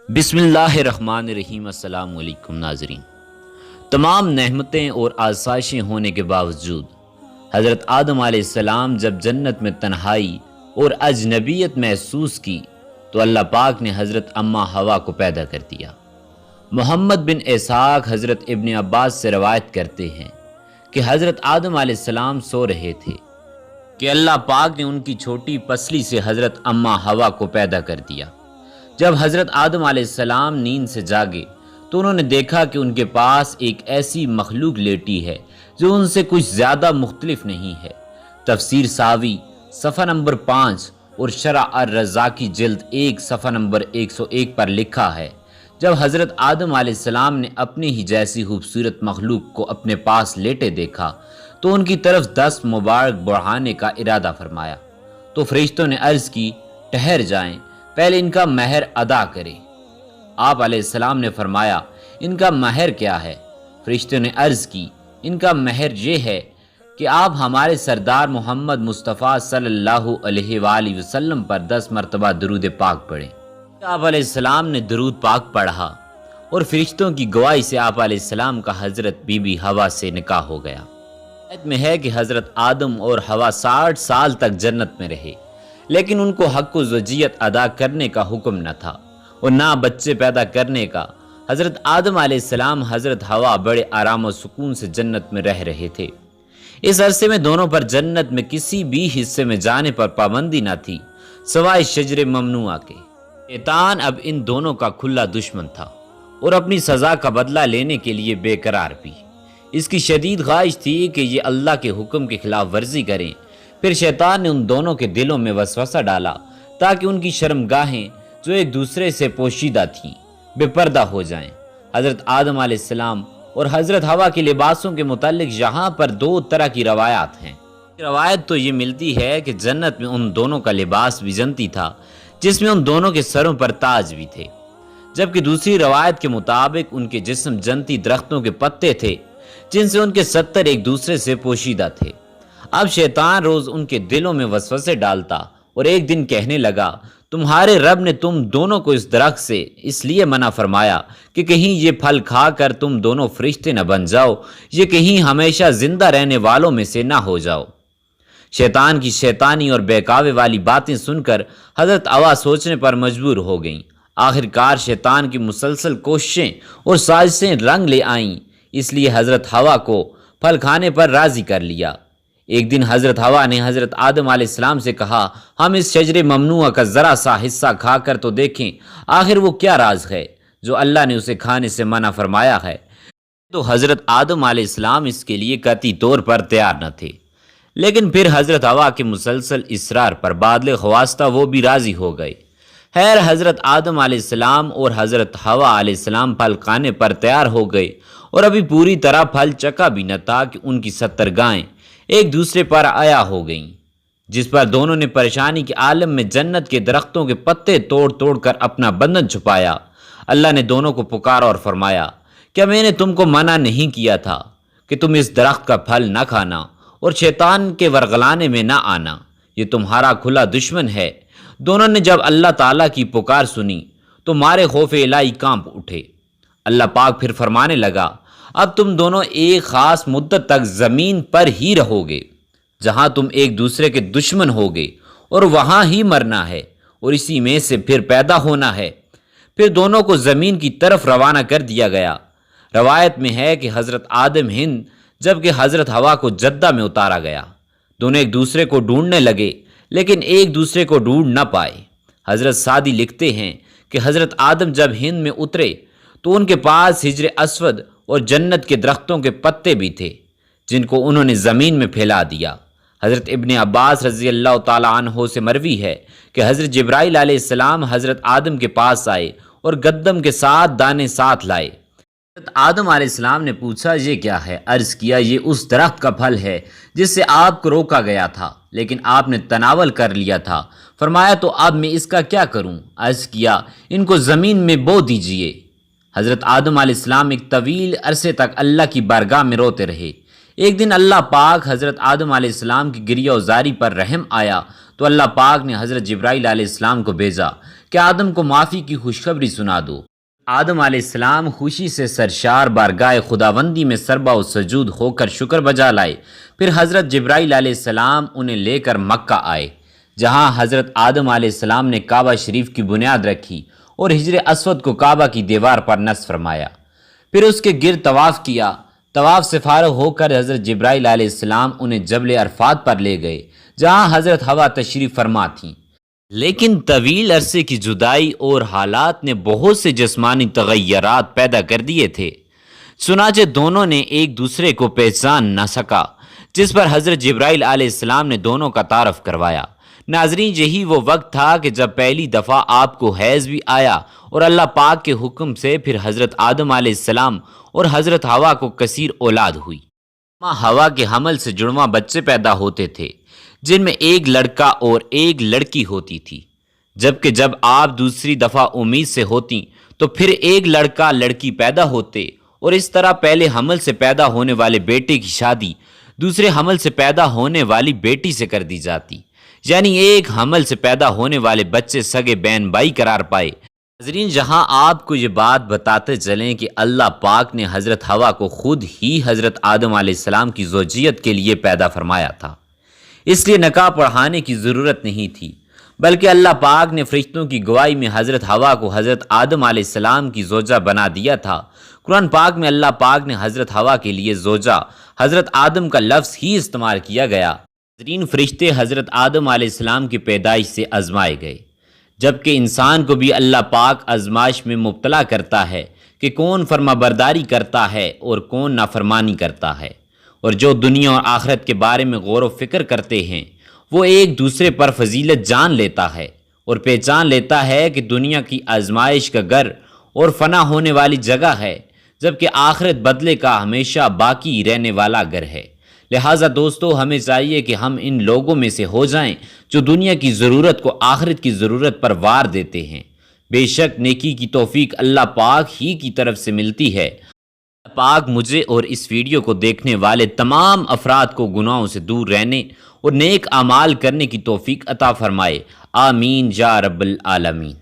بسم اللہ الرحمن الرحیم۔ السلام علیکم ناظرین۔ تمام نعمتیں اور آسائشیں ہونے کے باوجود حضرت آدم علیہ السلام جب جنت میں تنہائی اور اجنبیت محسوس کی تو اللہ پاک نے حضرت اماں حوا کو پیدا کر دیا۔ محمد بن اسحاق حضرت ابن عباس سے روایت کرتے ہیں کہ حضرت آدم علیہ السلام سو رہے تھے کہ اللہ پاک نے ان کی چھوٹی پسلی سے حضرت اماں حوا کو پیدا کر دیا۔ جب حضرت آدم علیہ السلام نیند سے جاگے تو انہوں نے دیکھا کہ ان کے پاس ایک ایسی مخلوق لیٹی ہے جو ان سے کچھ زیادہ مختلف نہیں ہے۔ تفسیر ساوی صفحہ نمبر 5 اور شرح الرزاقی جلد 1 صفحہ نمبر 101 پر لکھا ہے، جب حضرت آدم علیہ السلام نے اپنے ہی جیسی خوبصورت مخلوق کو اپنے پاس لیٹے دیکھا تو ان کی طرف دست مبارک بڑھانے کا ارادہ فرمایا، تو فرشتوں نے عرض کی ٹھہر جائیں، پہلے ان کا مہر ادا کریں۔ آپ علیہ السلام نے فرمایا ان کا مہر کیا ہے؟ فرشتوں نے عرض کی ان کا مہر یہ ہے کہ آپ ہمارے سردار محمد مصطفیٰ صلی اللہ علیہ وآلہ وسلم پر 10 مرتبہ درود پاک پڑھیں۔ آپ علیہ السلام نے درود پاک پڑھا اور فرشتوں کی گواہی سے آپ علیہ السلام کا حضرت بی بی حوا سے نکاح ہو گیا۔ آیت میں ہے کہ حضرت آدم اور حوا 60 سال تک جنت میں رہے، لیکن ان کو حق و زوجیت ادا کرنے کا حکم نہ تھا اور نہ بچے پیدا کرنے کا۔ حضرت آدم علیہ السلام حضرت حوا بڑے آرام و سکون سے جنت میں رہ رہے تھے۔ اس عرصے میں دونوں پر جنت میں کسی بھی حصے میں جانے پر پابندی نہ تھی سوائے شجر ممنوعہ کے۔ شیطان اب ان دونوں کا کھلا دشمن تھا اور اپنی سزا کا بدلہ لینے کے لیے بے قرار بھی۔ اس کی شدید خواہش تھی کہ یہ اللہ کے حکم کی خلاف ورزی کریں۔ پھر شیطان نے ان دونوں کے دلوں میں وسوسہ ڈالا تاکہ ان کی شرمگاہیں جو ایک دوسرے سے پوشیدہ تھیں بے پردہ ہو جائیں۔ حضرت آدم علیہ السلام اور حضرت حوا کے لباسوں کے متعلق یہاں پر 2 طرح کی روایات ہیں۔ روایت تو یہ ملتی ہے کہ جنت میں ان دونوں کا لباس ویجنتی تھا جس میں ان دونوں کے سروں پر تاج بھی تھے، جبکہ دوسری روایت کے مطابق ان کے جسم جنتی درختوں کے پتے تھے جن سے ان کے 70 ایک دوسرے سے پوشیدہ تھے۔ اب شیطان روز ان کے دلوں میں وسوسے ڈالتا اور ایک دن کہنے لگا تمہارے رب نے تم دونوں کو اس درخت سے اس لیے منع فرمایا کہ کہیں یہ پھل کھا کر تم دونوں فرشتے نہ بن جاؤ، یہ کہیں ہمیشہ زندہ رہنے والوں میں سے نہ ہو جاؤ۔ شیطان کی شیطانی اور بہکاوے والی باتیں سن کر حضرت حوا سوچنے پر مجبور ہو گئیں۔ آخرکار شیطان کی مسلسل کوششیں اور سازشیں رنگ لے آئیں، اس لیے حضرت حوا کو پھل کھانے پر راضی کر لیا۔ ایک دن حضرت حوا نے حضرت آدم علیہ السلام سے کہا ہم اس شجر ممنوعہ کا ذرا سا حصہ کھا کر تو دیکھیں، آخر وہ کیا راز ہے جو اللہ نے اسے کھانے سے منع فرمایا ہے۔ تو حضرت آدم علیہ السلام اس کے لیے قطعی طور پر تیار نہ تھے، لیکن پھر حضرت حوا کے مسلسل اصرار پر بادل خواستہ وہ بھی راضی ہو گئے۔ خیر حضرت آدم علیہ السلام اور حضرت حوا علیہ السلام پھل کھانے پر تیار ہو گئے اور ابھی پوری طرح پھل چکا بھی نہ تھا کہ ان کی 70 گائیں ایک دوسرے پر آیا ہو گئیں، جس پر دونوں نے پریشانی کے عالم میں جنت کے درختوں کے پتے توڑ توڑ کر اپنا بندھن چھپایا۔ اللہ نے دونوں کو پکارا اور فرمایا کیا میں نے تم کو منع نہیں کیا تھا کہ تم اس درخت کا پھل نہ کھانا اور شیطان کے ورغلانے میں نہ آنا؟ یہ تمہارا کھلا دشمن ہے۔ دونوں نے جب اللہ تعالیٰ کی پکار سنی تو مارے خوف الہی کانپ اٹھے۔ اللہ پاک پھر فرمانے لگا اب تم دونوں ایک خاص مدت تک زمین پر ہی رہو گے جہاں تم ایک دوسرے کے دشمن ہوگے اور وہاں ہی مرنا ہے اور اسی میں سے پھر پیدا ہونا ہے۔ پھر دونوں کو زمین کی طرف روانہ کر دیا گیا۔ روایت میں ہے کہ حضرت آدم ہند جبکہ حضرت حوا کو جدہ میں اتارا گیا۔ دونوں ایک دوسرے کو ڈھونڈنے لگے لیکن ایک دوسرے کو ڈھونڈ نہ پائے۔ حضرت سعدی لکھتے ہیں کہ حضرت آدم جب ہند میں اترے تو ان کے پاس حجر اسود اور جنت کے درختوں کے پتے بھی تھے جن کو انہوں نے زمین میں پھیلا دیا۔ حضرت ابن عباس رضی اللہ تعالیٰ عنہ سے مروی ہے کہ حضرت جبرائیل علیہ السلام حضرت آدم کے پاس آئے اور گندم کے 7 دانے ساتھ لائے۔ حضرت آدم علیہ السلام نے پوچھا یہ کیا ہے؟ عرض کیا یہ اس درخت کا پھل ہے جس سے آپ کو روکا گیا تھا لیکن آپ نے تناول کر لیا تھا۔ فرمایا تو اب میں اس کا کیا کروں؟ عرض کیا ان کو زمین میں بو دیجئے۔ حضرت آدم علیہ السلام ایک طویل عرصے تک اللہ کی بارگاہ میں روتے رہے۔ ایک دن اللہ پاک حضرت آدم علیہ السلام کی گریہ و زاری پر رحم آیا تو اللہ پاک نے حضرت جبرائیل علیہ السلام کو بھیجا کہ آدم کو معافی کی خوشخبری سنا دو۔ آدم علیہ السلام خوشی سے سرشار بارگاہ خداوندی میں سربا و سجود ہو کر شکر بجا لائے۔ پھر حضرت جبرائیل علیہ السلام انہیں لے کر مکہ آئے، جہاں حضرت آدم علیہ السلام نے کعبہ شریف کی بنیاد رکھی اور حجر اسود کو کعبہ کی دیوار پر نصب فرمایا۔ پھر اس کے گرد طواف کیا۔ طواف سے فارغ ہو کر حضرت جبرائیل علیہ السلام انہیں جبل عرفات پر لے گئے، جہاں حضرت حوا تشریف فرما تھیں۔ لیکن طویل عرصے کی جدائی اور حالات نے بہت سے جسمانی تغیرات پیدا کر دیے تھے، چنانچہ دونوں نے ایک دوسرے کو پہچان نہ سکا، جس پر حضرت جبرائیل علیہ السلام نے دونوں کا تعارف کروایا۔ ناظرین، یہی وہ وقت تھا کہ جب پہلی دفعہ آپ کو حیض بھی آیا اور اللہ پاک کے حکم سے پھر حضرت آدم علیہ السلام اور حضرت حوا کو کثیر اولاد ہوئی۔ ماں حوا کے حمل سے جڑواں بچے پیدا ہوتے تھے، جن میں ایک لڑکا اور ایک لڑکی ہوتی تھی، جبکہ جب آپ دوسری دفعہ امید سے ہوتی تو پھر ایک لڑکا لڑکی پیدا ہوتے، اور اس طرح پہلے حمل سے پیدا ہونے والے بیٹے کی شادی دوسرے حمل سے پیدا ہونے والی بیٹی سے کر دی جاتی، یعنی ایک حمل سے پیدا ہونے والے بچے سگے بہن بھائی قرار پائے۔ ناظرین، جہاں آپ کو یہ بات بتاتے چلیں کہ اللہ پاک نے حضرت حوا کو خود ہی حضرت آدم علیہ السلام کی زوجیت کے لیے پیدا فرمایا تھا، اس لیے نکاح پڑھانے کی ضرورت نہیں تھی، بلکہ اللہ پاک نے فرشتوں کی گواہی میں حضرت حوا کو حضرت آدم علیہ السلام کی زوجہ بنا دیا تھا۔ قرآن پاک میں اللہ پاک نے حضرت حوا کے لیے زوجہ حضرت آدم کا لفظ ہی استعمال کیا گیا۔ ناظرین، فرشتے حضرت آدم علیہ السلام کی پیدائش سے آزمائے گئے، جبکہ انسان کو بھی اللہ پاک آزمائش میں مبتلا کرتا ہے کہ کون فرما برداری کرتا ہے اور کون نافرمانی کرتا ہے، اور جو دنیا اور آخرت کے بارے میں غور و فکر کرتے ہیں وہ ایک دوسرے پر فضیلت جان لیتا ہے اور پہچان لیتا ہے کہ دنیا کی آزمائش کا گھر اور فنا ہونے والی جگہ ہے، جبکہ آخرت بدلے کا ہمیشہ باقی رہنے والا گھر ہے۔ لہٰذا دوستو، ہمیں چاہیے کہ ہم ان لوگوں میں سے ہو جائیں جو دنیا کی ضرورت کو آخرت کی ضرورت پر وار دیتے ہیں۔ بے شک نیکی کی توفیق اللہ پاک ہی کی طرف سے ملتی ہے۔ اللہ پاک مجھے اور اس ویڈیو کو دیکھنے والے تمام افراد کو گناہوں سے دور رہنے اور نیک اعمال کرنے کی توفیق عطا فرمائے۔ آمین یا رب العالمین۔